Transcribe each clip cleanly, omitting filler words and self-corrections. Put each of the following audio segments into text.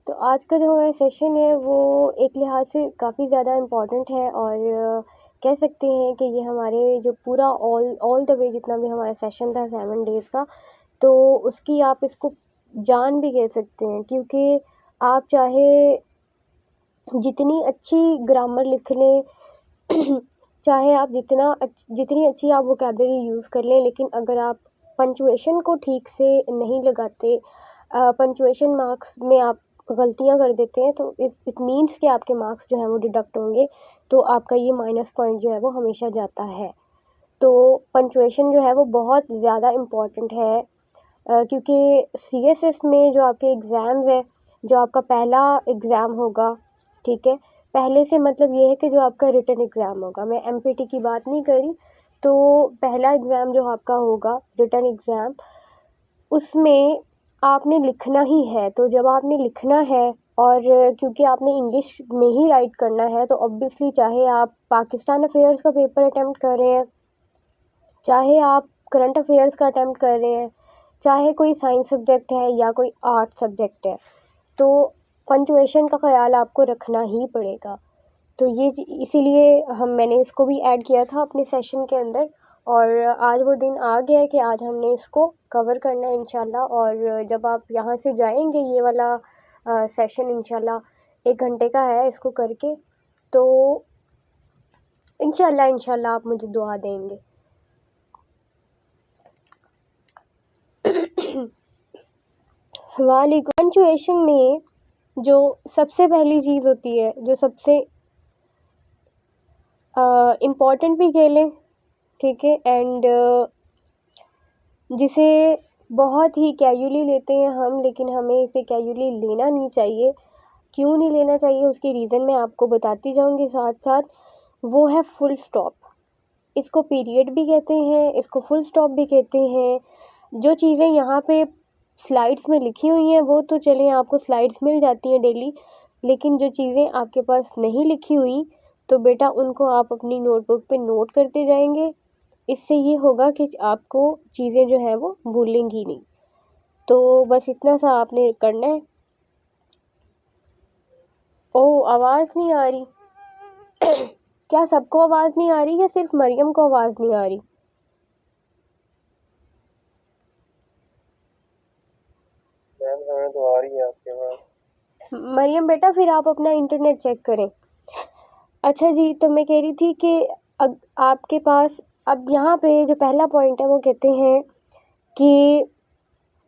तो आज का जो हमारा सेशन है वो एक लिहाज से काफ़ी ज़्यादा इम्पोर्टेंट है और कह सकते हैं कि ये हमारे जो पूरा ऑल द वे जितना भी हमारा सेशन था 7 डेज़ का, तो उसकी आप इसको जान भी कह सकते हैं, क्योंकि आप चाहे जितनी अच्छी ग्रामर लिख लें चाहे आप जितनी अच्छी आप वोकैबलरी यूज़ कर लें, लेकिन अगर आप पंचुएशन को ठीक से नहीं लगाते, पंचुएशन मार्क्स में आप गलतियां कर देते हैं, तो इट मीन्स कि आपके मार्क्स जो है वो डिडक्ट होंगे, तो आपका ये माइनस पॉइंट जो है वो हमेशा जाता है। तो पंचुएशन जो है वो बहुत ज़्यादा इम्पॉर्टेंट है, क्योंकि CSS में जो आपके एग्ज़ाम्स है, जो आपका पहला एग्ज़ाम होगा, ठीक है, पहले से मतलब ये है कि जो आपका रिटन एग्ज़ाम होगा, मैं MPT की बात नहीं कर रही, तो पहला एग्ज़ाम जो आपका होगा रिटन एग्ज़ाम, उसमें आपने लिखना ही है। तो जब आपने लिखना है और क्योंकि आपने इंग्लिश में ही राइट करना है, तो ऑब्वियसली चाहे आप पाकिस्तान अफेयर्स का पेपर अटेम्प्ट कर रहे हैं, चाहे आप करंट अफेयर्स का अटेम्प्ट कर रहे हैं, चाहे कोई साइंस सब्जेक्ट है या कोई आर्ट सब्जेक्ट है, तो पंचुएशन का ख्याल आपको रखना ही पड़ेगा। तो ये इसीलिए मैंने इसको भी ऐड किया था अपने सेशन के अंदर, और आज वो दिन आ गया है कि आज हमने इसको कवर करना है इंशाल्लाह। और जब आप यहाँ से जाएंगे, ये वाला सेशन इंशाल्लाह 1 घंटे का है, इसको करके तो इंशाल्लाह आप मुझे दुआ देंगे। वालेकुम। पंचुएशन में जो सबसे पहली चीज़ होती है, जो सबसे इम्पॉर्टेंट भी कह लें, ठीक है, एंड जिसे बहुत ही कैजुअली लेते हैं हम, लेकिन हमें इसे कैजुअली लेना नहीं चाहिए। क्यों नहीं लेना चाहिए, उसकी रीज़न मैं आपको बताती जाऊंगी साथ साथ। वो है फुल स्टॉप। इसको पीरियड भी कहते हैं, इसको फुल स्टॉप भी कहते हैं। जो चीज़ें यहाँ पे स्लाइड्स में लिखी हुई हैं वो तो चलें, आपको स्लाइड्स मिल जाती हैं डेली, लेकिन जो चीज़ें आपके पास नहीं लिखी हुई, तो बेटा उनको आप अपनी नोटबुक पे नोट करते जाएंगे। इससे ये होगा कि आपको चीज़ें जो है वो भूलेंगी नहीं। तो बस इतना सा आपने करना है। ओह, आवाज़ नहीं आ रही क्या सबको आवाज़ नहीं आ रही या सिर्फ मरियम को आवाज़ नहीं आ रही? मैम हमें तो आ रही है आपके आवाज़। मरियम बेटा फिर आप अपना इंटरनेट चेक करें। अच्छा जी, तो मैं कह रही थी कि आपके पास अब यहाँ पे जो पहला पॉइंट है वो कहते हैं कि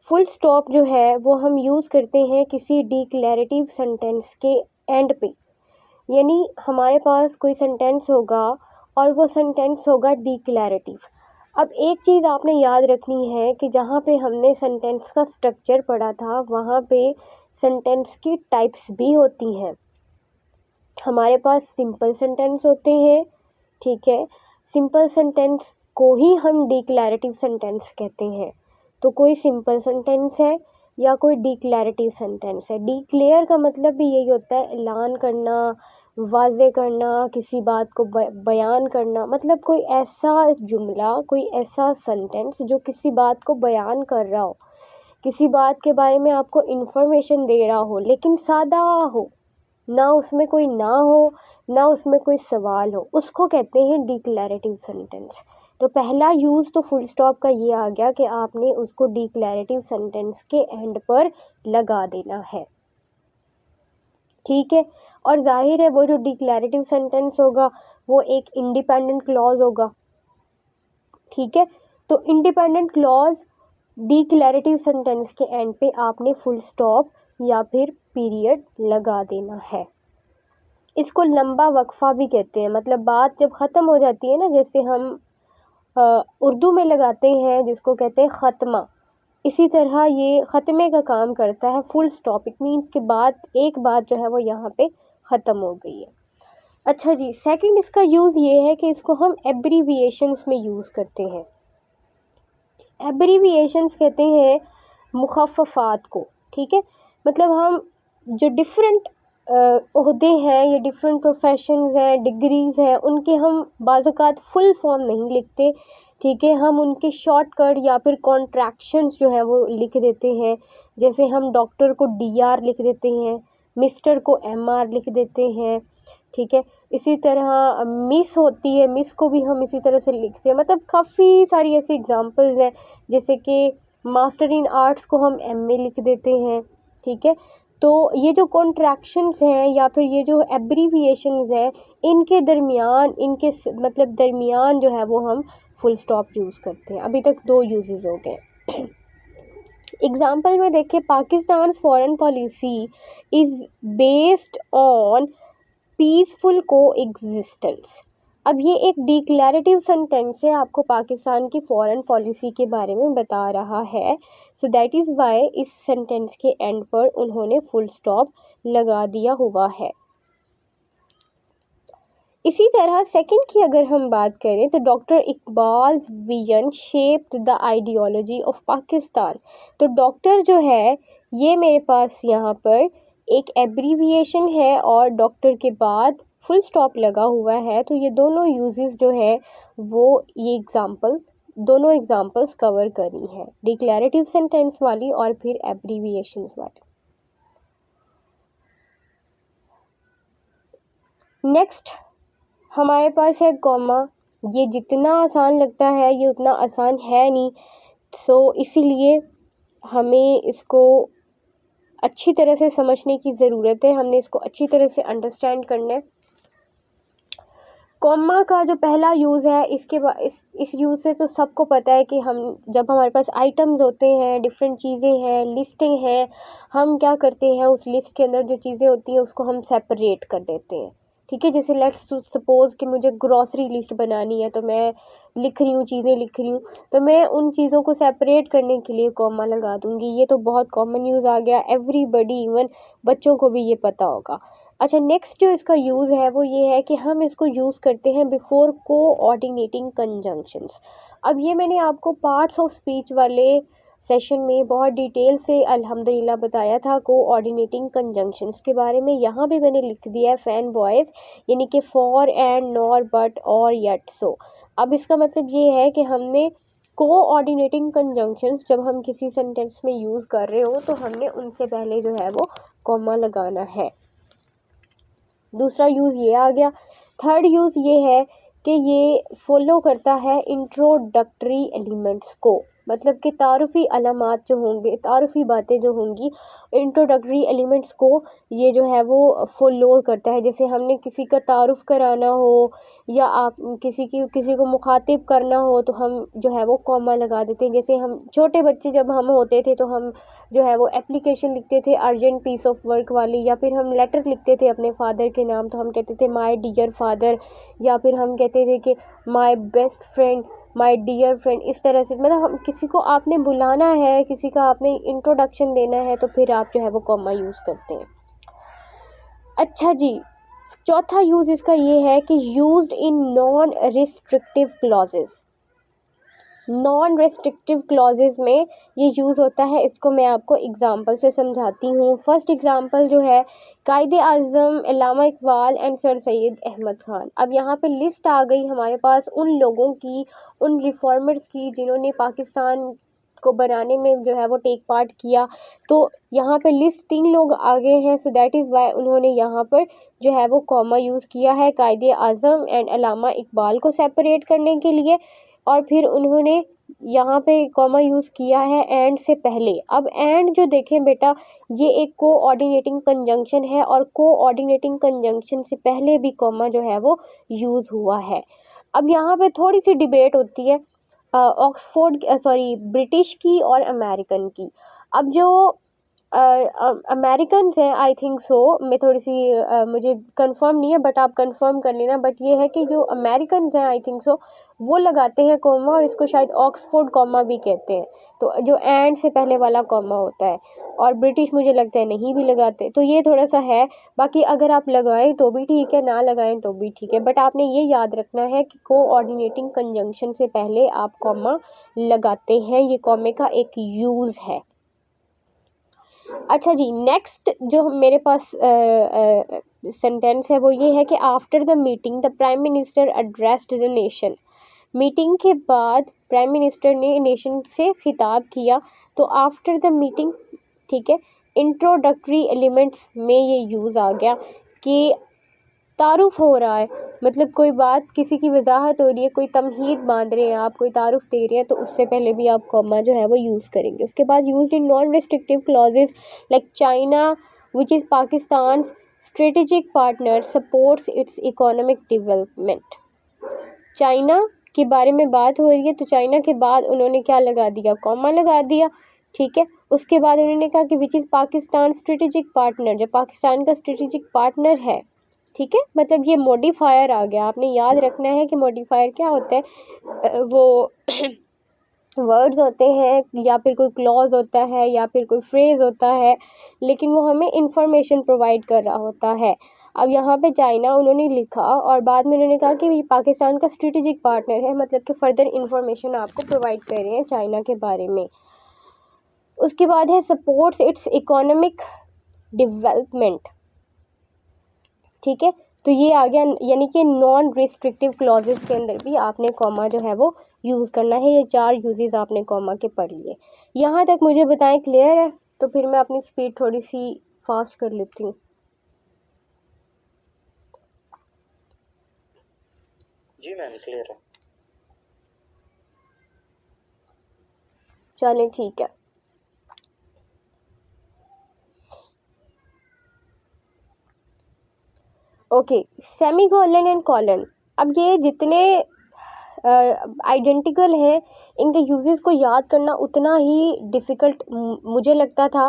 फुल स्टॉप जो है वो हम यूज़ करते हैं किसी डिक्लेरेटिव सेंटेंस के एंड पे। यानी हमारे पास कोई सेंटेंस होगा और वो सेंटेंस होगा डिक्लेरेटिव। अब एक चीज़ आपने याद रखनी है कि जहाँ पे हमने सेंटेंस का स्ट्रक्चर पढ़ा था, वहाँ पे सेंटेंस की टाइप्स भी होती हैं। हमारे पास सिंपल सेंटेंस होते हैं, ठीक है, सिंपल सेंटेंस को ही हम डिक्लेरेटिव सेंटेंस कहते हैं। तो कोई सिंपल सेंटेंस है या कोई डिक्लेरेटिव सेंटेंस है। डिक्लेयर का मतलब भी यही होता है, ऐलान करना, वाज़े करना, किसी बात को बयान करना, मतलब कोई ऐसा जुमला, कोई ऐसा सेंटेंस जो किसी बात को बयान कर रहा हो, किसी बात के बारे में आपको इन्फॉर्मेशन दे रहा हो, लेकिन सादा हो, ना उसमें कोई ना हो, ना उसमें कोई सवाल हो, उसको कहते हैं डिक्लेरेटिव सेंटेंस। तो पहला यूज़ तो फुल स्टॉप का ये आ गया कि आपने उसको डिक्लेरेटिव सेंटेंस के एंड पर लगा देना है, ठीक है। और जाहिर है वो जो डिक्लेरेटिव सेंटेंस होगा वो एक इंडिपेंडेंट क्लॉज होगा, ठीक है। तो इंडिपेंडेंट क्लॉज डिक्लेरेटिव सेंटेंस के एंड पे आपने फुल स्टॉप या फिर पीरियड लगा देना है। इसको लंबा वक्फा भी कहते हैं, मतलब बात जब ख़त्म हो जाती है ना, जैसे हम उर्दू में लगाते हैं जिसको कहते हैं ख़त्मा, इसी तरह ये ख़त्मे का काम करता है फुल स्टॉप। इट मीन्स कि एक बात जो है वो यहाँ पे ख़त्म हो गई है। अच्छा जी, सेकंड इसका यूज़ ये है कि इसको हम एब्रीविएशंस में यूज़ करते हैं। एब्रीविएशंस कहते हैं मुखफ़फ़ात को, ठीक है। मतलब हम जो डिफरेंट ओहदे हैं या डिफरेंट प्रोफेशंस हैं, डिग्रीज़ हैं, उनके हम बाज़ औक़ात फुल फॉर्म नहीं लिखते, ठीक है, हम उनके शॉर्टकट या फिर कॉन्ट्रैक्शंस जो है वो लिख देते हैं। जैसे हम डॉक्टर को DR लिख देते हैं, मिस्टर को MR लिख देते हैं, ठीक है। इसी तरह मिस होती है, मिस को भी हम इसी तरह से लिखते हैं। मतलब काफ़ी सारी ऐसी एग्जांपल्स हैं, जैसे कि मास्टर इन आर्ट्स को हम MA लिख देते हैं, ठीक है। तो ये जो कॉन्ट्रैक्शंस हैं या फिर ये जो एब्रीविएशंस हैं, इनके दरमियान मतलब दरमियान जो है वो हम फुल स्टॉप यूज़ करते हैं। अभी तक 2 यूजेस हो गए। एग्जाम्पल में देखें, Pakistan foreign policy is based on peaceful को एग्जिस्टेंस। अब ये एक डिक्लेरेटिव सेंटेंस है, आपको पाकिस्तान की फॉरेन पॉलिसी के बारे में बता रहा है। सो दैट इज़ वाई इस सेंटेंस के एंड पर उन्होंने फुल स्टॉप लगा दिया हुआ है। इसी तरह सेकंड की अगर हम बात करें तो doctor Iqbal's vision shaped the ideology of Pakistan. तो डॉक्टर जो है, ये मेरे पास यहाँ पर एक एब्रीविएशन है और डॉक्टर के बाद फुल स्टॉप लगा हुआ है। तो ये दोनों यूजेस जो है वो ये दोनों एग्जाम्पल्स कवर करी हैं, डिक्लेरेटिव सेंटेंस वाली और फिर एब्रीविएशन वाली। नेक्स्ट हमारे पास है कॉमा। ये जितना आसान लगता है ये उतना आसान है नहीं, सो इसीलिए हमें इसको अच्छी तरह से समझने की ज़रूरत है, हमने इसको अच्छी तरह से अंडरस्टैंड करना है। कॉमा का जो पहला यूज़ है, इस यूज़ से तो सबको पता है कि हम जब हमारे पास आइटम्स होते हैं, डिफरेंट चीज़ें हैं, लिस्टें हैं, हम क्या करते हैं उस लिस्ट के अंदर जो चीज़ें होती हैं उसको हम सेपरेट कर देते हैं, ठीक है। जैसे लेट्स सपोज़ कि मुझे ग्रॉसरी लिस्ट बनानी है, तो मैं चीज़ें लिख रही हूँ, तो मैं उन चीज़ों को सेपरेट करने के लिए कॉमा लगा दूँगी। ये तो बहुत कॉमन यूज़ आ गया, एवरीबडी, इवन बच्चों को भी ये पता होगा। अच्छा, नेक्स्ट जो इसका यूज़ है वो ये है कि हम इसको यूज़ करते हैं बिफोर कोऑर्डिनेटिंग कंजंक्शंस। अब ये मैंने आपको पार्ट्स ऑफ स्पीच वाले सेशन में बहुत डिटेल से अल्हम्दुलिल्लाह बताया था कोऑर्डिनेटिंग कंजंक्शंस के बारे में। यहाँ भी मैंने लिख दिया है फैन बॉयज़, यानी कि फॉर, एंड, नॉर, बट, और, येट, सो। अब इसका मतलब ये है कि हमने कोऑर्डिनेटिंग कंजंक्शंस जब हम किसी सेंटेंस में यूज़ कर रहे हो तो हमने उनसे पहले जो है वो कॉमा लगाना है। दूसरा यूज़ ये आ गया। थर्ड यूज़ ये है कि ये फॉलो करता है इंट्रोडक्टरी एलिमेंट्स को, मतलब कि तारुफ़ी अलामात जो होंगे, तारुफ़ी बातें जो होंगी, इंट्रोडक्टरी एलिमेंट्स को ये जो है वो फॉलो करता है। जैसे हमने किसी का तारुफ़ कराना हो या आप किसी को मुखातिब करना हो तो हम जो है वो कॉमा लगा देते हैं। जैसे हम छोटे बच्चे जब हम होते थे तो हम जो है वो एप्लीकेशन लिखते थे अर्जेंट पीस ऑफ वर्क वाली, या फिर हम लेटर लिखते थे अपने फादर के नाम, तो हम कहते थे माय डियर फादर, या फिर हम कहते थे कि my best friend, my dear friend. इस तरह से मतलब हम किसी को आपने बुलाना है, किसी का आपने इंट्रोडक्शन देना है तो फिर आप जो है वो कॉमा यूज़ करते हैं। अच्छा जी, चौथा यूज़ इसका ये है कि used in non restrictive clauses. Non restrictive clauses में ये यूज़ होता है। इसको मैं आपको एग्जांपल से समझाती हूँ। फर्स्ट एग्जांपल जो है, कायदे आज़म अल्लामा इकबाल एंड सर सैयद अहमद ख़ान। अब यहाँ पे लिस्ट आ गई हमारे पास उन लोगों की, उन रिफॉर्मर्स की जिन्होंने पाकिस्तान को बनाने में जो है वो टेक पार्ट किया। तो यहाँ पे लिस्ट 3 लोग आ गए हैं, सो दैट इज़ वाई उन्होंने यहाँ पर जो है वो कॉमा यूज़ किया है कायदे आज़म एंड अल्लामा इकबाल को सेपरेट करने के लिए, और फिर उन्होंने यहाँ पे कॉमा यूज़ किया है एंड से पहले। अब एंड जो देखें बेटा, ये एक कोऑर्डिनेटिंग कंजंक्शन है और कोऑर्डिनेटिंग कंजंक्शन से पहले भी कॉमा जो है वो यूज़ हुआ है। अब यहाँ पे थोड़ी सी डिबेट होती है ब्रिटिश की और अमेरिकन की। अब जो अमेरिकन हैं, आई थिंक सो, मैं थोड़ी सी मुझे कंफर्म नहीं है बट आप कंफर्म कर लेना। बट ये है कि जो अमेरिकन हैं, आई थिंक सो, वो लगाते हैं कॉमा, और इसको शायद ऑक्सफोर्ड कॉमा भी कहते हैं, तो जो एंड से पहले वाला कॉमा होता है। और ब्रिटिश मुझे लगता है नहीं भी लगाते, तो ये थोड़ा सा है। बाकी अगर आप लगाएं तो भी ठीक है, ना लगाएं तो भी ठीक है, बट आपने ये याद रखना है कि कोऑर्डिनेटिंग कंजंक्शन से पहले आप कॉमा लगाते हैं। ये कॉमे का एक यूज़ है। अच्छा जी, नेक्स्ट जो मेरे पास सेंटेंस है वो ये है कि after the meeting the prime minister addressed the nation. Meeting के बाद प्राइम मिनिस्टर ने नेशन से खिताब किया। तो आफ्टर द मीटिंग, ठीक है, इंट्रोडक्टरी एलिमेंट्स में ये यूज़ आ गया कि तारुफ हो रहा है, मतलब कोई बात किसी की वजाहत हो रही है, कोई तमहीद बांध रहे हैं आप, कोई तारुफ दे रहे हैं, तो उससे पहले भी आप कॉमा जो है वो यूज़ करेंगे। उसके बाद used in non restrictive clauses like China which is Pakistan strategic partner supports it's economic development. China के बारे में बात हो रही है, तो चाइना के बाद उन्होंने क्या लगा दिया, कॉमा लगा दिया, ठीक है। उसके बाद उन्होंने कहा कि which is Pakistan strategic partner, जो पाकिस्तान का स्ट्रेटेजिक पार्टनर है, ठीक है। मतलब ये मॉडिफायर आ गया, आपने याद रखना है कि मॉडिफायर क्या होता है, वो वर्ड्स होते हैं या फिर कोई क्लॉज होता है या फिर कोई फ्रेज़ होता है, लेकिन वो हमें इंफॉर्मेशन प्रोवाइड कर रहा होता है। अब यहाँ पे चाइना उन्होंने लिखा और बाद में उन्होंने कहा कि ये पाकिस्तान का स्ट्रेटेजिक पार्टनर है, मतलब कि फ़र्दर इंफॉर्मेशन आपको प्रोवाइड कर रहे हैं चाइना के बारे में। उसके बाद है सपोर्ट्स इट्स इकोनॉमिक डेवलपमेंट, ठीक है। तो ये आ गया, यानी कि नॉन रिस्ट्रिक्टिव क्लॉजेस के अंदर भी आपने कॉमा जो है वो यूज़ करना है। ये 4 यूजेस आपने कॉमा के पढ़ लिए। यहाँ तक मुझे बताएं क्लियर है? तो फिर मैं अपनी स्पीड थोड़ी सी फास्ट कर लेती हूँ। जी मैम क्लियर है। चलें ठीक है। ओके, सेमीकोलन एंड कॉलन, अब ये जितने आइडेंटिकल हैं, इनके यूजेस को याद करना उतना ही डिफ़िकल्ट मुझे लगता था,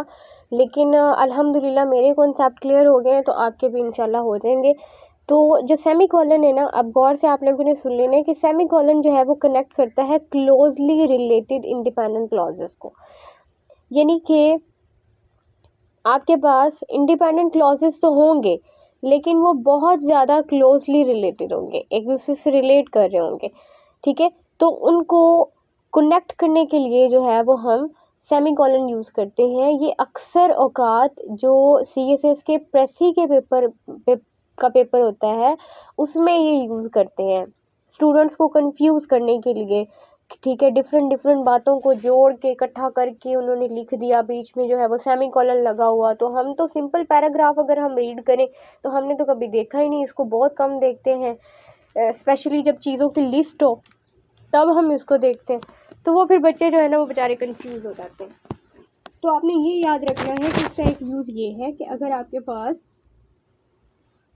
लेकिन अल्हम्दुलिल्लाह मेरे कॉन्सेप्ट क्लियर हो गए हैं, तो आपके भी इंशाल्लाह हो जाएंगे। तो जो सेमीकोलन है ना, अब गौर से आप लोगों ने सुन लेना है कि सेमीकोलन जो है वो कनेक्ट करता है क्लोजली रिलेटेड इंडिपेंडेंट क्लॉजेस को, यानी कि आपके पास इंडिपेंडेंट क्लॉजेस तो होंगे, लेकिन वो बहुत ज़्यादा क्लोजली रिलेटेड होंगे, एक दूसरे से रिलेट कर रहे होंगे, ठीक है। तो उनको कनेक्ट करने के लिए जो है वो हम सेमीकोलन यूज़ करते हैं। ये अक्सर औकात जो CSS के प्रेसी के पेपर होता है उसमें ये यूज़ करते हैं, स्टूडेंट्स को कंफ्यूज करने के लिए, ठीक है। डिफरेंट बातों को जोड़ के इकट्ठा करके उन्होंने लिख दिया, बीच में जो है वो सेमीकोलन लगा हुआ। तो हम तो सिंपल पैराग्राफ अगर हम रीड करें तो हमने तो कभी देखा ही नहीं, इसको बहुत कम देखते हैं, स्पेशली जब चीज़ों की लिस्ट हो तब हम इसको देखते हैं। तो वो फिर बच्चे जो है ना वो बेचारे कंफ्यूज हो जाते हैं। तो आपने ये याद रखना है कि इसका एक यूज़ ये है कि अगर आपके पास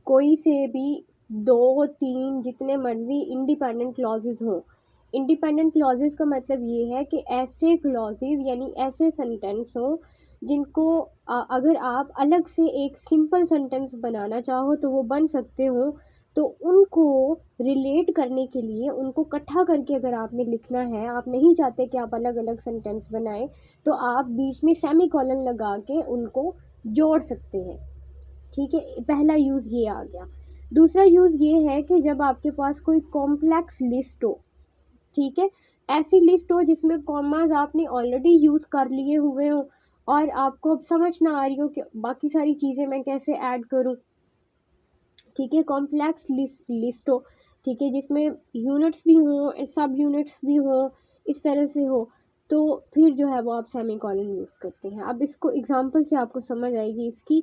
कोई से भी 2-3 जितने मर्जी इंडिपेंडेंट क्लॉजेज हों, इंडिपेंडेंट क्लॉजेज का मतलब ये है कि ऐसे क्लॉजेज यानी ऐसे सेंटेंस हों जिनको अगर आप अलग से एक सिंपल सेंटेंस बनाना चाहो तो वो बन सकते हो। तो उनको रिलेट करने के लिए उनको इकट्ठा करके अगर आपने लिखना है, आप नहीं चाहते कि आप अलग अलग सेंटेंस बनाएं, तो आप बीच में सेमीकोलन लगा के उनको जोड़ सकते हैं, ठीक है। पहला यूज़ ये आ गया। दूसरा यूज़ ये है कि जब आपके पास कोई कॉम्प्लेक्स लिस्ट हो, ठीक है, ऐसी लिस्ट हो जिसमें कॉमास आपने ऑलरेडी यूज़ कर लिए हुए हो और आपको अब समझ ना आ रही हो कि बाकी सारी चीज़ें मैं कैसे ऐड करूं, ठीक है। कॉम्प्लेक्स लिस्ट हो, ठीक है, जिसमें यूनिट्स भी हों, सब यूनिट्स भी हों, इस तरह से हो, तो फिर जो है वो आप सेमीकोलन यूज़ करते हैं। अब इसको एग्जांपल से आपको समझ आएगी इसकी।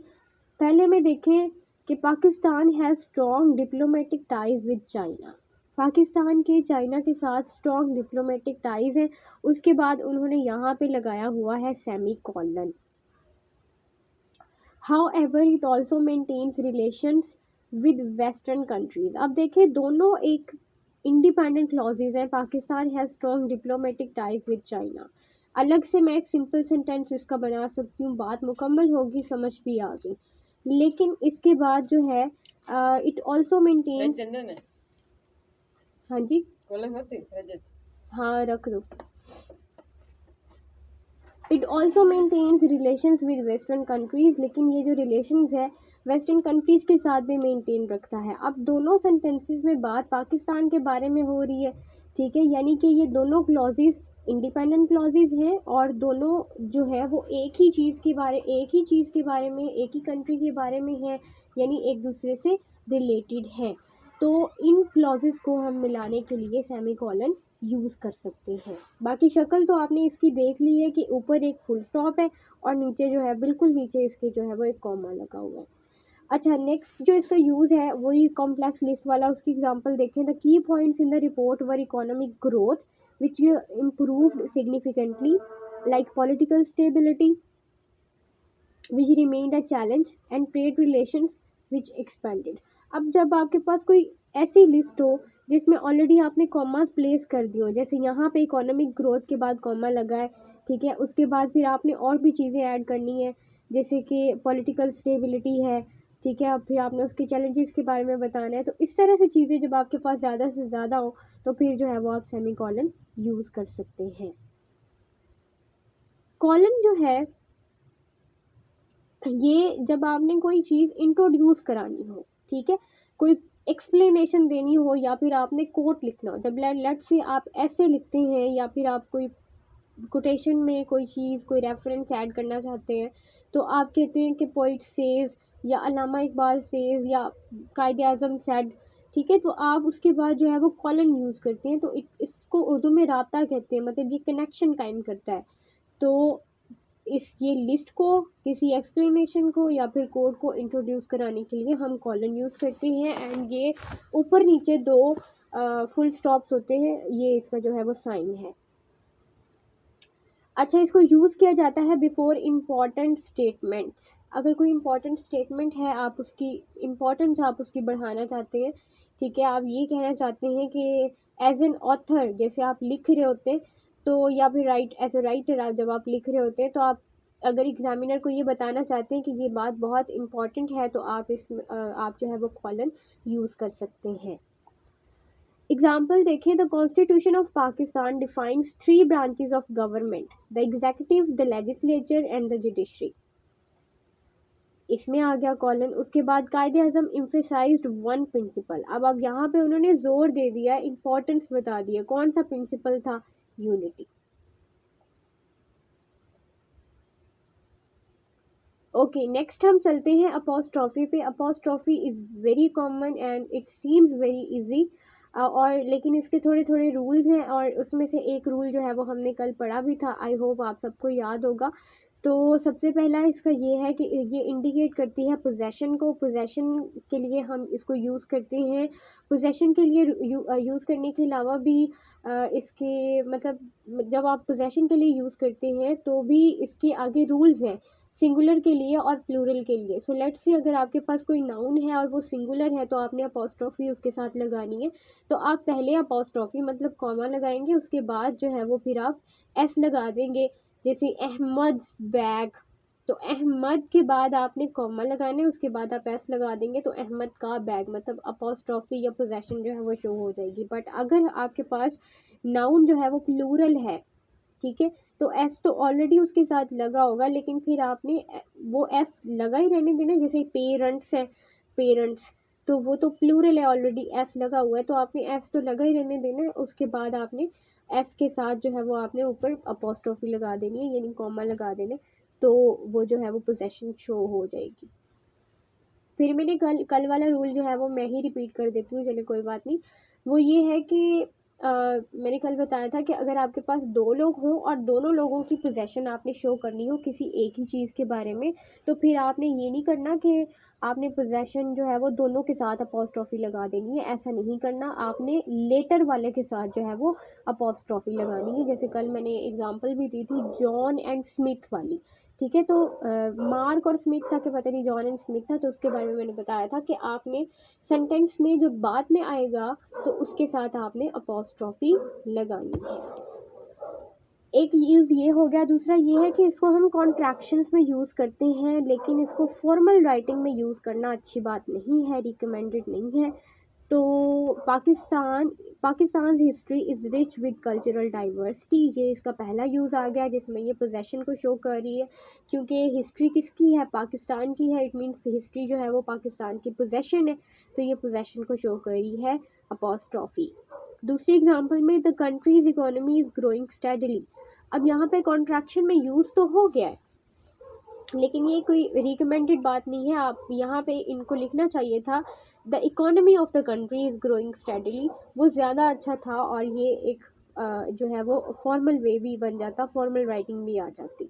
पहले में देखें कि Pakistan has strong diplomatic ties with China, Pakistan के चाइना के साथ स्ट्रॉन्ग डिप्लोमेटिक टाइज हैं। उसके बाद उन्होंने यहाँ पे लगाया हुआ है semicolon. However it also maintains relations with western countries. अब देखिए दोनों एक इंडिपेंडेंट क्लॉजेज हैं, Pakistan has strong diplomatic ties with China. अलग से मैं एक सिंपल सेंटेंस इसका बना सकती हूँ, बात मुकम्मल होगी, समझ भी आ गई। लेकिन इसके बाद जो है इट ऑल्सो मेंटेन्स, हाँ जी हाँ रख दो। It also maintains relations with western countries, लेकिन ये जो रिलेशंस है वेस्टर्न कंट्रीज़ के साथ भी मेंटेन रखता है। अब दोनों सेंटेंसेस में बात पाकिस्तान के बारे में हो रही है, ठीक है, यानी कि ये दोनों क्लॉजेज इंडिपेंडेंट क्लॉजेज हैं और दोनों जो है वो एक ही चीज़ के बारे में, एक ही कंट्री के बारे में है, यानी एक दूसरे से रिलेटेड हैं। तो इन क्लॉजेस को हम मिलाने के लिए सेमीकोलन यूज़ कर सकते हैं। बाकी शक्ल तो आपने इसकी देख ली है कि ऊपर एक फुल स्टॉप है और नीचे जो है बिल्कुल नीचे इसके जो है वो एक कॉमा लगा हुआ है। अच्छा, नेक्स्ट जो इसका यूज़ है वही कॉम्प्लेक्स लिस्ट वाला, उसकी एग्जांपल देखें। The key points in the report were economic growth which improved significantly, like political stability which remained a challenge and trade relations which expanded. अब जब आपके पास कोई ऐसी लिस्ट हो जिसमें ऑलरेडी आपने कॉमा प्लेस कर दिए हो, जैसे यहाँ पे इकोनॉमिक ग्रोथ के बाद कॉमा लगा है, ठीक है, उसके बाद फिर आपने और भी चीज़ें ऐड करनी है जैसे कि पॉलिटिकल स्टेबिलिटी है, ठीक है, अब फिर आपने उसके चैलेंजेस के बारे में बताना है। तो इस तरह से चीज़ें जब आपके पास ज़्यादा से ज़्यादा हो तो फिर जो है वो आप सेमीकोलन यूज़ कर सकते हैं। कॉलन जो है ये जब आपने कोई चीज़ इंट्रोड्यूस करानी हो, ठीक है, कोई एक्सप्लेनेशन देनी हो या फिर आपने कोट लिखना हो, जब लेट्स से आप ऐसे लिखते हैं या फिर आप कोई कोटेशन में कोई चीज़ कोई रेफरेंस ऐड करना चाहते हैं, तो आप कहते हैं कि पोइट सेज या अल्लामा इकबाल सेज या कायदे आज़म सेड, ठीक है, तो आप उसके बाद जो है वो कॉलन यूज़ करते हैं। तो इसको उर्दू में राब्ता कहते हैं, मतलब ये कनेक्शन कायम करता है। तो ये लिस्ट को किसी एक्सप्लेनेशन को या फिर कोड को इंट्रोड्यूस कराने के लिए हम कॉलन यूज़ करते हैं। एंड ये ऊपर नीचे दो फुल स्टॉप्स होते हैं, ये इसका जो है वो साइन है। अच्छा, इसको यूज़ किया जाता है बिफोर इम्पॉर्टेंट स्टेटमेंट्स। अगर कोई इम्पॉर्टेंट स्टेटमेंट है, आप उसकी इम्पॉर्टेंस आप उसकी बढ़ाना चाहते हैं, ठीक है, आप ये कहना चाहते हैं कि एज एन ऑथर, जैसे आप लिख रहे होते हैं तो, या फिर एज ए राइटर जब आप लिख रहे होते हैं तो आप अगर एग्जामिनर को ये बताना चाहते हैं कि ये बात बहुत इम्पॉर्टेंट है तो आप जो है वो कॉलन यूज़ कर सकते हैं। एग्जाम्पल देखें, the constitution of Pakistan defines 3 branches of government, the executive, the legislature and the judiciary. इसमें आ गया कॉलन। उसके बाद कायदे आज़म एम्फेसाइज्ड 1 प्रिंसिपल। अब यहाँ पे उन्होंने जोर दे दिया, इंपॉर्टेंस बता दिया, कौन सा प्रिंसिपल था? यूनिटी। ओके, नेक्स्ट हम चलते हैं अपोस्ट्रॉफी पे। Apostrophe is very common and it seems very easy, और लेकिन इसके थोड़े थोड़े रूल्स हैं और उसमें से एक रूल जो है वो हमने कल पढ़ा भी था, आई होप आप सबको याद होगा। तो सबसे पहला इसका ये है कि ये इंडिकेट करती है पोजेशन को। पोजेशन के लिए हम इसको यूज़ करते हैं। पोजेशन के लिए यूज़ करने के अलावा भी इसके मतलब जब आप पोजेशन के लिए यूज़ करते हैं तो भी इसके आगे रूल्स हैं, सिंगुलर के लिए और प्लूरल के लिए। सो लेट्स से अगर आपके पास कोई नाउन है और वो सिंगुलर है तो आपने अपोस्ट्रॉफी उसके साथ लगानी है। तो आप पहले अपोस्ट्रॉफी मतलब कॉमा लगाएंगे, उसके बाद जो है वो फिर आप एस लगा देंगे, जैसे अहमद बैग। तो अहमद के बाद आपने कॉमा लगाना है, उसके बाद आप एस लगा देंगे तो अहमद का बैग, मतलब अपोस्ट्रॉफी या पोजेशन जो है वो शो हो जाएगी। बट अगर आपके पास नाउन जो है वो प्लूरल है, ठीक है, तो एस तो ऑलरेडी उसके साथ लगा होगा, लेकिन फिर आपने वो एस लगा ही रहने देना। जैसे पेरेंट्स है, पेरेंट्स, तो वो तो प्लूरल है, ऑलरेडी एस लगा हुआ है, तो आपने एस तो लगा ही रहने देना है। उसके बाद आपने एस के साथ जो है वो आपने ऊपर अपोस्ट्रोफी लगा देनी है, यानी कॉमा लगा देने, तो वो जो है वो पोजेशन शो हो जाएगी। फिर मैंने कल वाला रूल जो है वो मैं ही रिपीट कर देती हूँ, चलिए कोई बात नहीं। वो ये है कि मैंने कल बताया था कि अगर आपके पास 2 लोग हों और दोनों लोगों की पोजेशन आपने शो करनी हो किसी एक ही चीज़ के बारे में, तो फिर आपने ये नहीं करना कि आपने पोजेशन जो है वो दोनों के साथ अपोस्ट्रॉफी लगा देनी है, ऐसा नहीं करना। आपने लेटर वाले के साथ जो है वो अपोस्ट्रॉफी लगानी है। जैसे कल मैंने एग्जांपल भी दी थी जॉन एंड स्मिथ वाली, ठीक है, तो मार्क और स्मिथ था कि पता नहीं जॉन एंड स्मिथ था, तो उसके बारे में मैंने बताया था कि आपने सेंटेंस में जो बाद में आएगा तो उसके साथ आपने अपोस्ट्रॉफी लगानी है। एक यूज़ ये हो गया। दूसरा ये है कि इसको हम कॉन्ट्रैक्शंस में यूज़ करते हैं, लेकिन इसको फॉर्मल राइटिंग में यूज़ करना अच्छी बात नहीं है, रिकमेंडेड नहीं है। तो Pakistan history is rich with cultural diversity, ये इसका पहला यूज़ आ गया जिसमें ये पोजेशन को शो कर रही है, क्योंकि हिस्ट्री किसकी है? पाकिस्तान की है। इट मीन्स हिस्ट्री जो है वो पाकिस्तान की पोजेशन है, तो ये पोजेशन को शो कर रही है अपोस्ट्रॉफी। दूसरी एग्जांपल में the countries economy is growing steadily. अब यहाँ पे कॉन्ट्रैक्शन में यूज़ तो हो गया है, लेकिन ये कोई रिकमेंडेड बात नहीं है, आप यहाँ पे इनको लिखना चाहिए था the economy of the country is growing steadily, वो ज़्यादा अच्छा था और ये एक जो है वो फॉर्मल वे भी बन जाता, फॉर्मल राइटिंग भी आ जाती।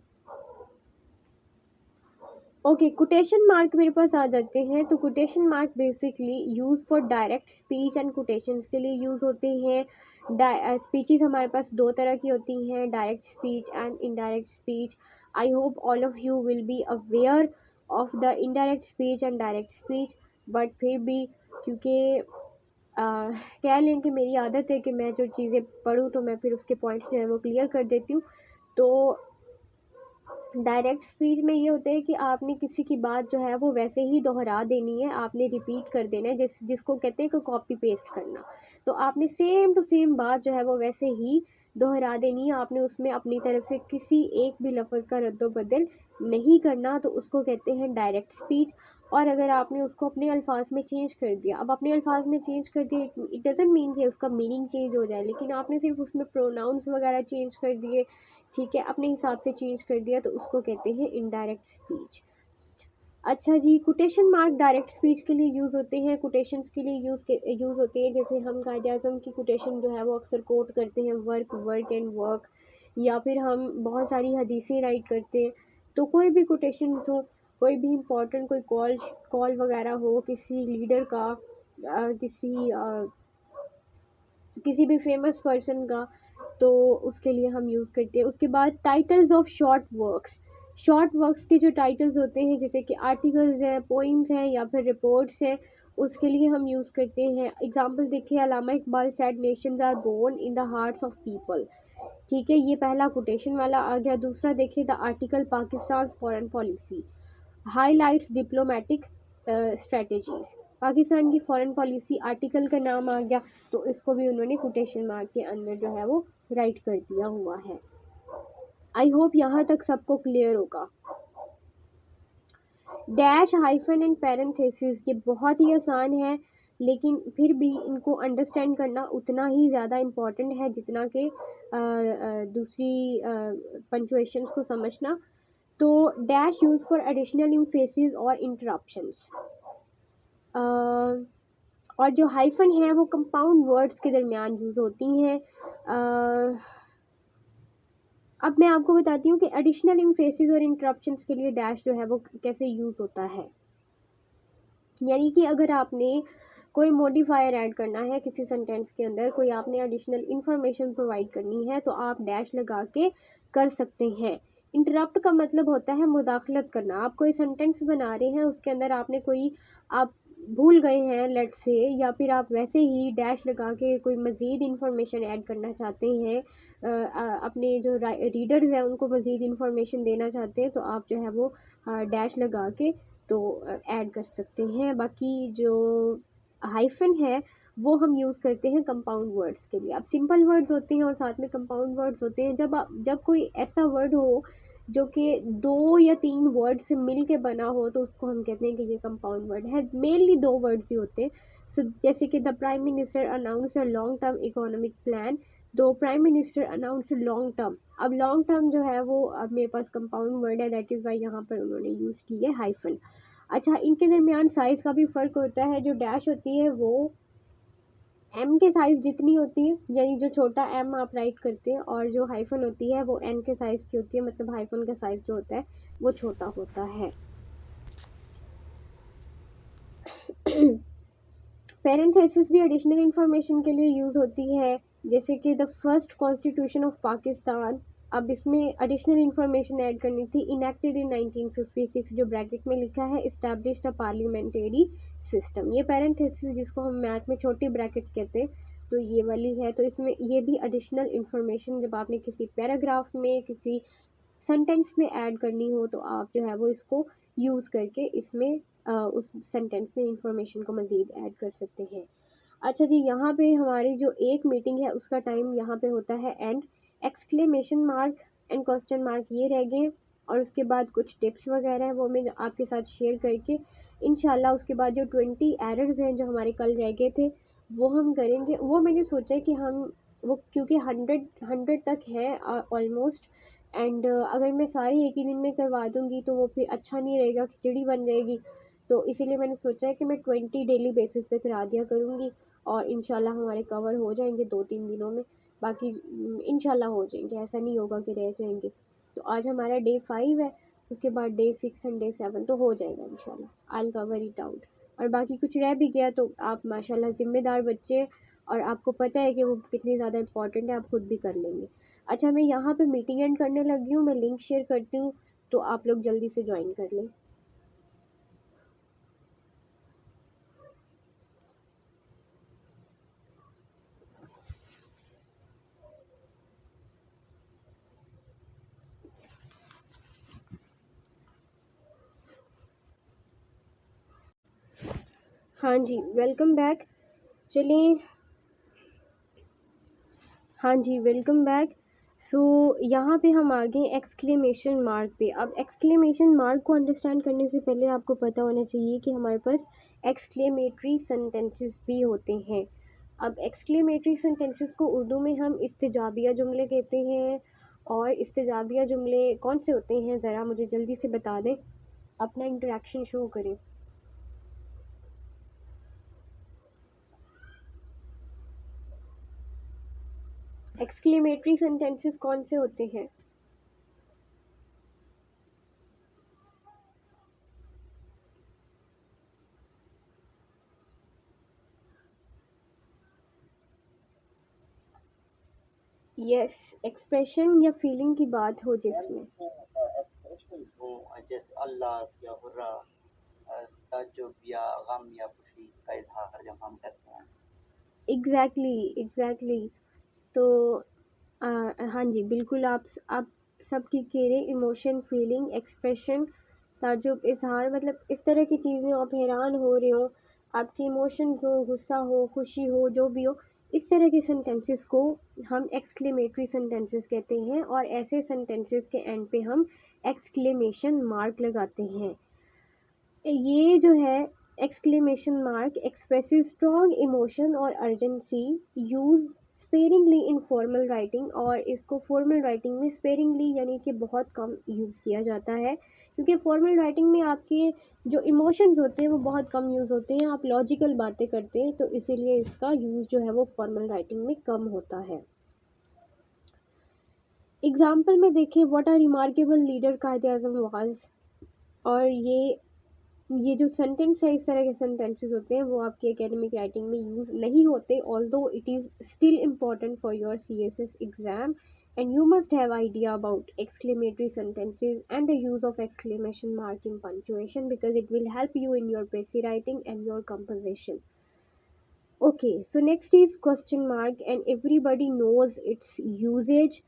ओके, कोटेशन मार्क मेरे पास आ जाते हैं। तो quotation mark basically use for direct speech and quotations के लिए यूज़ होते हैं। स्पीचेस हमारे पास दो तरह की होती हैं, direct speech and indirect speech. I hope all of you will be aware of the indirect speech and direct speech, but फिर भी क्योंकि कह लें कि मेरी आदत है कि मैं जो चीज़ें पढ़ूँ तो मैं फिर उसके पॉइंट्स जो है वो क्लियर कर देती हूँ। तो डायरेक्ट स्पीच में ये होता है कि आपने किसी की बात जो है वो वैसे ही दोहरा देनी है, आपने रिपीट कर देना है, जिसको कहते हैं कि कॉपी पेस्ट करना। तो आपने सेम टू सेम बात जो है वो वैसे ही दोहरा देनी है, आपने उसमें अपनी तरफ से किसी एक भी लफ्ज़ का रद्द-ओ-बदल नहीं करना, तो उसको कहते हैं डायरेक्ट स्पीच। और अगर आपने उसको अपने अल्फाज में चेंज कर दिया, अब अपने अल्फाज में चेंज कर दिया, इट डज़ंट मीन कि उसका मीनिंग चेंज हो जाए, लेकिन आपने सिर्फ उसमें प्रोनाउंस वगैरह चेंज कर दिए, ठीक है, अपने हिसाब से चेंज कर दिया, तो उसको कहते हैं इनडायरेक्ट स्पीच। अच्छा जी, कोटेशन मार्क डायरेक्ट स्पीच के लिए यूज़ होते हैं, कोटेशंस के लिए यूज़ होते हैं। जैसे हम कायदे-आज़म की कोटेशन जो है वो अक्सर कोट करते हैं, वर्क वर्क एंड वर्क, या फिर हम बहुत सारी हदीसें राइट करते हैं। तो कोई भी कोटेशन हो, कोई भी इम्पोर्टेंट कोई कॉल वगैरह हो किसी लीडर का, किसी भी फेमस पर्सन का, तो उसके लिए हम यूज़ करते हैं। उसके बाद टाइटल्स ऑफ शॉर्ट वर्क्स के जो टाइटल्स होते हैं, जैसे कि आर्टिकल्स हैं, पोइम्स हैं या फिर रिपोर्ट्स हैं, उसके लिए हम यूज़ करते हैं। एग्जांपल देखिए, Allama Iqbal said nations are born in the hearts of people, ठीक है, ये पहला कोटेशन वाला आ गया। दूसरा देखिए, the article Pakistan foreign policy highlights diplomatic strategies, Pakistan की फॉरेन पॉलिसी आर्टिकल का नाम आ गया, तो इसको भी उन्होंने कोटेशन मार्क के अंदर जो है वो राइट कर दिया हुआ है। आई होप यहाँ तक सबको क्लियर होगा। डैश, हाइफन एंड पैरेंथेसिस, ये बहुत ही आसान है, लेकिन फिर भी इनको अंडरस्टैंड करना उतना ही ज़्यादा इम्पॉर्टेंट है जितना कि दूसरी पंचुएशंस को समझना। तो dash use for additional emphasis और इंटरप्शंस, और जो हाइफन है वो कंपाउंड वर्ड्स के दरमियान यूज़ होती हैं। अब मैं आपको बताती हूँ कि एडिशनल इम्फेसिस और इंटरप्शंस के लिए डैश जो है वो कैसे यूज़ होता है। यानी कि अगर आपने कोई मॉडिफायर ऐड करना है किसी सेंटेंस के अंदर, कोई आपने एडिशनल इंफॉर्मेशन प्रोवाइड करनी है, तो आप डैश लगा के कर सकते हैं। इंटरप्ट का मतलब होता है मुदाखलत करना। आप कोई सेंटेंस बना रहे हैं, उसके अंदर आपने कोई, आप भूल गए हैं लेट से, या फिर आप वैसे ही डैश लगा के कोई मज़ीद इंफॉर्मेशन ऐड करना चाहते हैं, अपने जो रीडर्स हैं उनको मज़ीद इंफॉर्मेशन देना चाहते हैं, तो आप जो है वो डैश लगा के तो ऐड कर सकते हैं। बाकी जो हाइफन है वो हम यूज़ करते हैं कंपाउंड वर्ड्स के लिए। अब सिंपल वर्ड्स होते हैं और साथ में कंपाउंड वर्ड्स होते हैं। जब कोई ऐसा वर्ड हो जो कि 2 या 3 वर्ड से मिल के बना हो, तो उसको हम कहते हैं कि ये कंपाउंड वर्ड है। मेनली 2 वर्ड्स ही होते हैं। सो जैसे कि the prime minister announce a long term economic plan, तो prime minister announce long term, अब लॉन्ग टर्म जो है वो अब मेरे पास कंपाउंड वर्ड है, दैट इज़ वाई यहाँ पर उन्होंने यूज़ की है हाइफन। अच्छा, इनके दरमियान साइज़ का भी फ़र्क होता है। जो डैश होती है वो एम के साइज़ जितनी होती है, यानी जो छोटा एम आप राइट करते हैं, और जो हाइफन होती है वो एन के साइज़ की होती है, मतलब हाइफन का साइज़ जो होता है वो छोटा होता है। पैरेंथेसिस भी एडिशनल इंफॉर्मेशन के लिए यूज़ होती है, जैसे कि the first constitution of Pakistan, अब इसमें एडिशनल इंफॉर्मेशन ऐड करनी थी, इनेक्टेड इन 1956, जो ब्रैकेट में लिखा है इस्टेब्लिश्ड अ पार्लियामेंट्री सिस्टम। ये पैरेंथेसिस जिसको हम मैथ में छोटी ब्रैकेट कहते हैं, तो ये वाली है। तो इसमें ये भी एडिशनल इंफॉर्मेशन जब आपने किसी पैराग्राफ में, किसी सेंटेंस में ऐड करनी हो, तो आप जो है वो इसको यूज़ करके इसमें उस सेंटेंस में इंफॉर्मेशन को मज़ीद ऐड कर सकते हैं। अच्छा जी, यहाँ पे हमारी जो एक मीटिंग है उसका टाइम यहाँ पे होता है and, exclamation mark and question mark ये रह गए, और उसके बाद कुछ टिप्स वगैरह हैं वो मैं आपके साथ शेयर करके इंशाल्लाह उसके बाद जो 20 एरर्स हैं जो हमारे कल रह गए थे वो हम करेंगे। वो मैंने सोचा कि हम वो, क्योंकि 100 तक है ऑलमोस्ट, एंड अगर मैं सारी एक ही दिन में करवा दूँगी तो वो फिर अच्छा नहीं रहेगा, खिचड़ी बन जाएगी। तो इसीलिए मैंने सोचा है कि मैं 20 डेली बेसिस पे करा दिया करूँगी और इंशाल्लाह हमारे कवर हो जाएंगे 2-3 दिनों में। बाकी इंशाल्लाह हो जाएंगे, ऐसा नहीं होगा कि रह जाएंगे। तो आज हमारा डे 5 है, उसके बाद डे 6 एंड डे 7 तो हो जाएगा इंशाल्लाह। I will cover it out. और बाकी कुछ रह भी गया तो आप माशाल्लाह ज़िम्मेदार बच्चे हैं और आपको पता है कि वो कितनी ज़्यादा इंपॉर्टेंट है, आप खुद भी कर लेंगे। अच्छा, मैं यहाँ पे मीटिंग एंड करने लगी हूँ, मैं लिंक शेयर करती हूँ तो आप लोग जल्दी से ज्वाइन कर लें। हाँ जी, वेलकम बैक। चलिए, हाँ जी, वेलकम बैक। सो यहाँ पे हम आ गए एक्सक्लेमेशन मार्क पे। अब एक्सक्लेमेशन मार्क को अंडरस्टैंड करने से पहले आपको पता होना चाहिए कि हमारे पास एक्सक्लेमेटरी सेंटेंसेस भी होते हैं। अब एक्सक्लेमेटरी सेंटेंसेस को उर्दू में हम इस्तेजाबिया जुमले कहते हैं। और इस्तेजाबिया जुमले कौन से होते हैं, ज़रा मुझे जल्दी से बता दें, अपना इंटरेक्शन शो करें। एक्सक्लेमेटरी सेंटेंसेस कौन से होते हैं? यस, एक्सप्रेशन या फीलिंग की बात हो जिसमें। एक्सप्रेशन हो, जैसे अल्लाह या हुर्रा, ताज्जुब या गम या खुशी का इजहार जब हम करते हैं। एग्जैक्टली। तो हाँ जी, बिल्कुल आप सब ठीक कह रहे। इमोशन, फीलिंग, एक्सप्रेशन, ताज्जुब, इजहार, मतलब इस तरह की चीज़ें, आप हैरान हो रहे हो, आपकी इमोशंस हो, गुस्सा हो, खुशी हो, जो भी हो, इस तरह के सेंटेंसेस को हम एक्सक्लेमेटरी सेंटेंसेस कहते हैं। और ऐसे सेंटेंसेस के एंड पे हम एक्सक्लेमेशन मार्क लगाते हैं। ये जो है exclamation mark expressive strong emotion और urgency, use sparingly in formal writing. और इसको फॉर्मल राइटिंग में स्पेरिंगली यानी कि बहुत कम यूज़ किया जाता है, क्योंकि फॉर्मल राइटिंग में आपके जो इमोशंस होते हैं वो बहुत कम यूज़ होते हैं, आप लॉजिकल बातें करते हैं, तो इसीलिए इसका यूज़ जो है वो फॉर्मल राइटिंग में कम होता है। एग्जाम्पल में देखिए, व्हाट आर रिमार्केबल लीडर कायदे आज़म वाज। और ये जो सेंटेंस है, इस तरह के सेंटेंसेस होते हैं वो आपकी एकेडमिक राइटिंग में यूज़ नहीं होते, although it is still important for your CSS exam and you must have idea about exclamatory sentences and the use of exclamation mark in punctuation because it will help you in your precis writing and your composition. Okay, so next is question mark and everybody knows its usages.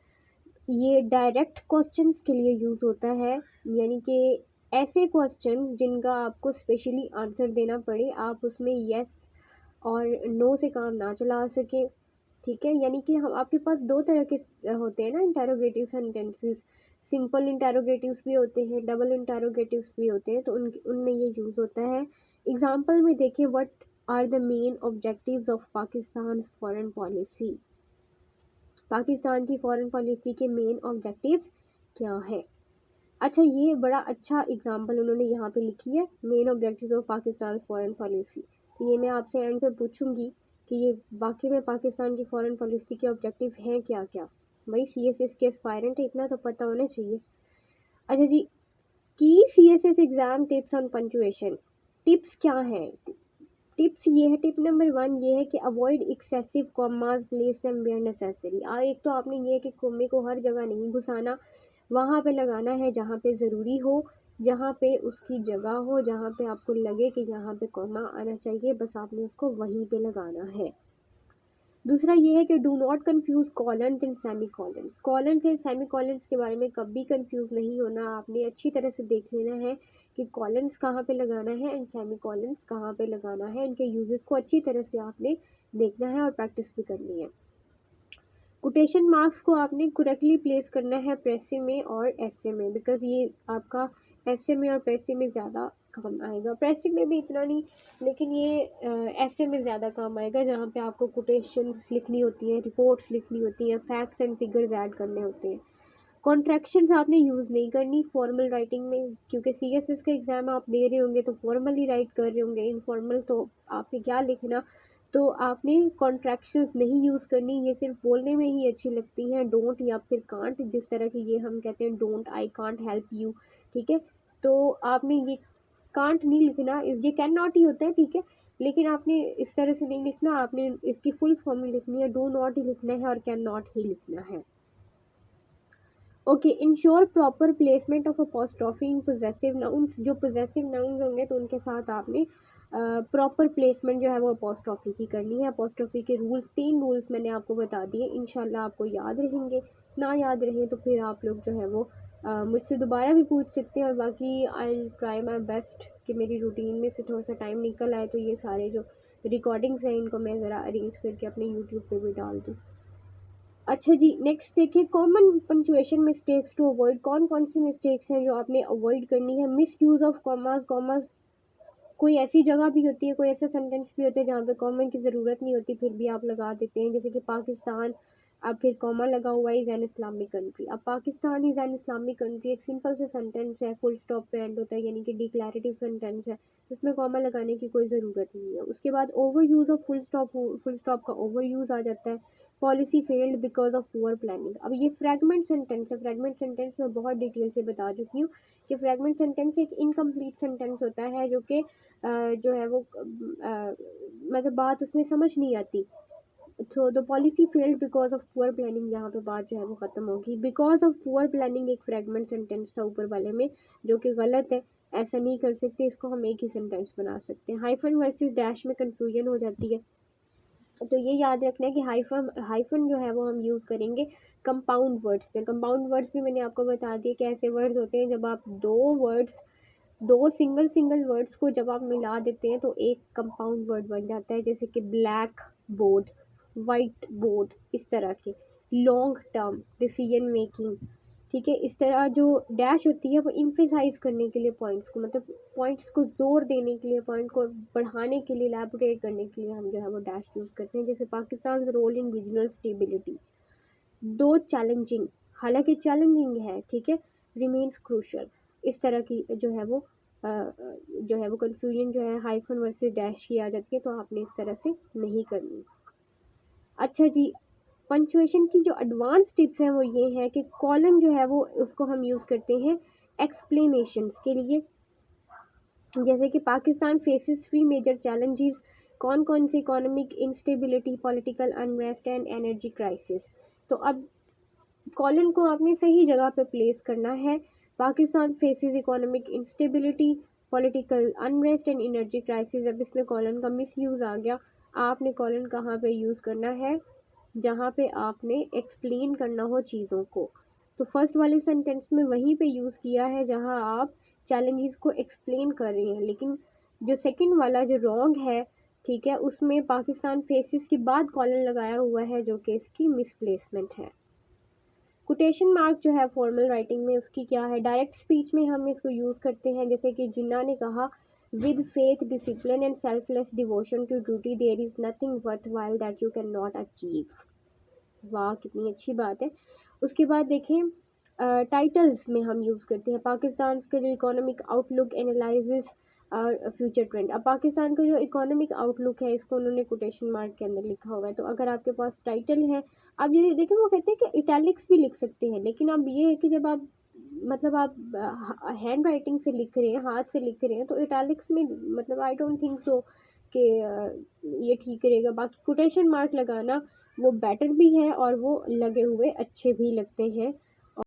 ये direct questions के लिए use होता है, यानी कि ऐसे question जिनका आपको स्पेशली आंसर देना पड़े, आप उसमें यस और नो से काम ना चला सके। ठीक है, यानी कि हम आपके पास दो तरह के होते हैं ना इंटेरोगेटिव सेंटेंसेस। सिंपल इंटेरोगेटिव्स भी होते हैं, डबल इंटेरोगेटिव्स भी होते हैं, तो उनमें ये यूज़ होता है। एग्जाम्पल में देखिए, what are the main objectives of Pakistan foreign policy. Pakistan की फॉरेन पॉलिसी के मेन ऑब्जेक्टिव्स क्या है। अच्छा, ये बड़ा अच्छा एग्जांपल उन्होंने यहाँ पे लिखी है, main objectives of Pakistan foreign policy. ये मैं आपसे एंड पे पूछूंगी कि ये वाकई में पाकिस्तान की फॉरेन पॉलिसी के ऑब्जेक्टिव हैं क्या क्या। भाई CSS के एस्पायरेंट है, इतना तो पता होना चाहिए। अच्छा जी, की CSS exam tips on punctuation. Tips क्या है? टिप्स ये है, टिप नंबर 1 ये है कि avoid excessive commas, place them where necessary. एक तो आपने ये है कि कॉमे को हर जगह नहीं घुसाना, वहाँ पे लगाना है जहाँ पे ज़रूरी हो, जहाँ पे उसकी जगह हो, जहाँ पे आपको लगे कि यहाँ पे कॉमा आना चाहिए, बस आपने उसको वहीं पे लगाना है। दूसरा ये है कि do not confuse colons and semi colons. Colons and semi colons के बारे में कभी कंफ्यूज नहीं होना, आपने अच्छी तरह से देख लेना है कि कॉलन्स कहाँ पे लगाना है एंड सेमी कॉलन्स कहाँ पे लगाना है। इनके यूजेस को अच्छी तरह से आपने देखना है और प्रैक्टिस भी करनी है। कोटेशन मार्क्स को आपने करेक्टली प्लेस करना है प्रेसे में और एसे में, बिकॉज ये आपका एसे में और प्रेसे में ज़्यादा काम आएगा। प्रेसे में भी इतना नहीं, लेकिन ये एसे में ज़्यादा काम आएगा, जहाँ पे आपको कोटेशन लिखनी होती है, रिपोर्ट्स लिखनी होती हैं, फैक्ट्स एंड फिगर्स ऐड करने होते हैं। कॉन्ट्रैक्शंस आपने यूज़ नहीं करनी फॉर्मल राइटिंग में, क्योंकि सीएसएस का एग्ज़ाम आप दे रहे होंगे तो फॉर्मल ही राइट कर रहे होंगे, इनफॉर्मल तो आपने क्या लिखना। तो आपने कॉन्ट्रैक्शंस नहीं यूज़ करनी, ये सिर्फ बोलने में ही अच्छी लगती हैं, डोंट या फिर कांट, जिस तरह की ये हम कहते हैं don't, I can't help you, ठीक है। तो आपने ये कांट नहीं लिखना, ये कैन नॉट ही होता है, ठीक है, लेकिन आपने इस तरह से नहीं लिखना, आपने इसकी फुल फॉर्म में लिखनी है, डू नॉट ही लिखना है और कैन नॉट ही लिखना है। Okay, ensure proper placement of apostrophe in possessive nouns, जो पोजेसिव नाउन्स होंगे तो उनके साथ आपने प्रॉपर प्लेसमेंट जो है वो अपोस्ट्रोफी की करनी है। अपोस्ट्रोफी के रूल्स, 3 रूल्स मैंने आपको बता दिए, इंशाल्लाह आपको याद रहेंगे, ना याद रहे तो फिर आप लोग जो है वो मुझसे दोबारा भी पूछ सकते हैं, और बाकी I will try my best कि मेरी रूटीन में से थोड़ा सा टाइम निकल आए तो ये सारे जो रिकॉर्डिंग्स हैं इनको मैं ज़रा अरेंज करके अपने यूट्यूब पे भी डाल दूँ। अच्छा जी, नेक्स्ट देखिए, common punctuation mistakes to avoid, कौन कौन सी मिस्टेक्स हैं जो आपने अवॉइड करनी है। Miss use of commas, commas कोई ऐसी जगह भी होती है, कोई ऐसा सेंटेंस भी होता है जहाँ पे कॉमा की ज़रूरत नहीं होती, फिर भी आप लगा देते हैं, जैसे कि पाकिस्तान, अब फिर कॉमा लगा हुआ है, इज़ एन इस्लामिक कंट्री। अब Pakistan is an Islamic country एक सिंपल से सेंटेंस है, फुल स्टॉप पे एंड होता है, यानी कि डिक्लेरेटिव सेंटेंस है, इसमें कॉमा लगाने की कोई ज़रूरत नहीं है। उसके बाद over use of full stop का ओवर यूज़ आ जाता है। Policy failed because of poor planning. अब ये फ्रैगमेंट सेंटेंस है, फ्रैगमेंट सेंटेंस मैं बहुत डिटेल से बता चुकी हूँ कि फ्रैगमेंट सेंटेंस एक इनकम्प्लीट सेंटेंस होता है, जो कि जो है वो मतलब बात उसमें समझ नहीं आती। तो the policy failed because of poor planning, यहाँ पे बात जो है वो खत्म होगी। बिकॉज ऑफ पुअर प्लानिंग एक फ्रैगमेंट सेंटेंस था ऊपर वाले में, जो कि गलत है, ऐसा नहीं कर सकते, इसको हम एक ही सेंटेंस बना सकते हैं। हाइफन वर्सेस डैश में कंफ्यूजन हो जाती है, तो ये याद रखना है कि हाइफन जो है वो हम यूज़ करेंगे कंपाउंड वर्ड्स में। कंपाउंड वर्ड्स भी मैंने आपको बता दिए कि ऐसे वर्ड्स होते हैं जब आप दो सिंगल वर्ड्स को जब आप मिला देते हैं तो एक कंपाउंड वर्ड बन जाता है, जैसे कि ब्लैक बोर्ड, वाइट बोर्ड, इस तरह के। लॉन्ग टर्म, डिसीजन मेकिंग, ठीक है। इस तरह जो डैश होती है वो इम्फेसाइज करने के लिए पॉइंट्स को, मतलब पॉइंट्स को जोर देने के लिए, पॉइंट को बढ़ाने के लिए, एलैबोरेट करने के लिए हम जो है वो डैश यूज़ करते हैं, जैसे Pakistan role in regional stability. Though challenging, हालांकि चैलेंजिंग है, ठीक है, रिमेन्स क्रूशल, इस तरह की जो है वो कंफ्यूजन जो है हाइफन वर्सेस डैश की आ जाती है, तो आपने इस तरह से नहीं करनी। अच्छा जी, पंक्चुएशन की जो एडवांस टिप्स हैं वो ये है कि कॉलन जो है वो उसको हम यूज़ करते हैं एक्सप्लेनेशन के लिए, जैसे कि पाकिस्तान फेसेस 3 मेजर चैलेंजेस, कौन कौन से, economic instability, political unrest and energy crisis. तो अब कॉलन को आपने सही जगह पे प्लेस करना है। Pakistan faces economic instability, political unrest and energy crisis. अब इसमें कॉलन का मिस यूज़ आ गया, आपने कॉलन कहाँ पे यूज़ करना है, जहाँ पे आपने एक्सप्लेन करना हो चीज़ों को। तो फर्स्ट वाले सेंटेंस में वहीं पे यूज़ किया है जहाँ आप चैलेंजेस को एक्सप्लेन कर रहे हैं, लेकिन जो सेकंड वाला जो रॉन्ग है, ठीक है, उसमें पाकिस्तान फेसेस के बाद कॉलन लगाया हुआ है, जो कि इसकी मिसप्लेसमेंट है। कोटेशन मार्क जो है फॉर्मल राइटिंग में उसकी क्या है, डायरेक्ट स्पीच में हम इसको यूज़ करते हैं, जैसे कि जिन्ना ने कहा, with faith, discipline and selfless devotion to duty there is nothing worthwhile that you can not achieve. वाह, कितनी अच्छी बात है। उसके बाद देखें, टाइटल्स में हम यूज़ करते हैं पाकिस्तान के जो इकोनॉमिक आउटलुक एनालिसिस और फ्यूचर ट्रेंड। अब पाकिस्तान का जो इकोनॉमिक आउटलुक है इसको उन्होंने कोटेशन मार्क के अंदर लिखा हुआ है, तो अगर आपके पास टाइटल है, अब ये देखें, वो कहते हैं कि इटैलिक्स भी लिख सकते हैं, लेकिन अब ये है कि जब आप मतलब आप हैंड राइटिंग से लिख रहे हैं, हाथ से लिख रहे हैं, तो इटैलिक्स में मतलब आई डोंट थिंक सो कि ये ठीक रहेगा। बाकी कोटेशन मार्क लगाना वो बेटर भी है और वो लगे हुए अच्छे भी लगते हैं।